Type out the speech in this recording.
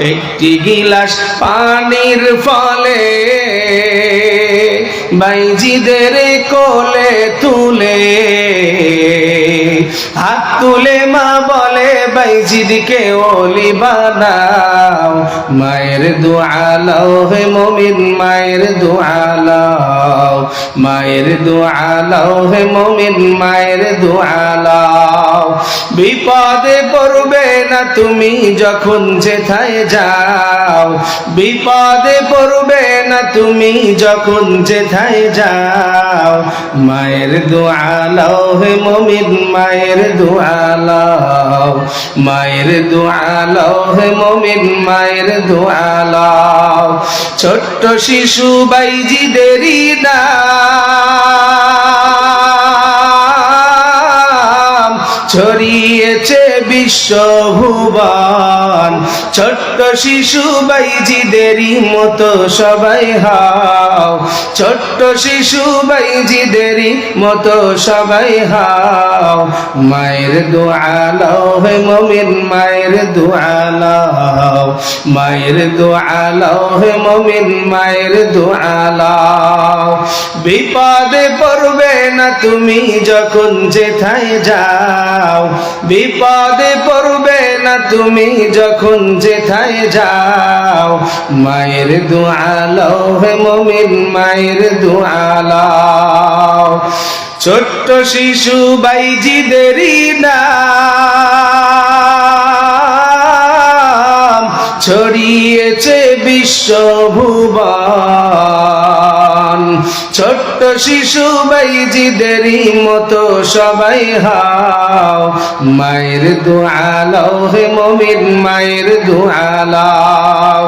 একটি গিলাস পানির ফলে বাইজিদের কোলে তুলে হাত তুলে মা বলে বাইজিদকে ওলি বানাও। মায়ের দোয়া লও হে মুমিন, মায়ের দোয়া লও, মায়ের দোয়া লও হে মুমিন, মায়ের দোয়া লও। বিপদে পড়বে না তুমি যখন যেথায় যাও, বিপদে পড়বে না তুমি যখন যেথায় যাও। মায়ের দোয়া লও হে মুমিন, মায়ের দোয়া লও, মায়ের দোয়া লও হে মুমিন, মায়ের দোয়া লও। ছোট্ট শিশু বাইজিদেরই নাম ছড়িয়েছে বিশ্বভুবন। ছোট্ট শিশু বাইজিদেরই মতো সবাই হও, ছোট্ট শিশু বাইজিদেরই মতো সবাই হও। মায়ের দোয়া লও হে মুমিন, মায়ের দোয়া লও, মায়ের দোয়া লও হে মুমিন, মায়ের দোয়া লও। বিপদে পড়বে না তুমি যখন যেথায় যাও, বিপদে পড়বে না তুমি যখন যেথায় যাও। মায়ের দোয়া লও হে মুমিন, মায়ের দোয়া লও। ছোট্ট শিশু বাইজিদেরই নাম ছড়িয়েছে বিশ্বভুবন। ছোট্ট শিশু বাইজিদেরই মতো সবাই হও। মায়ের দোয়া লও হে মুমিন, মায়ের দোয়া লও।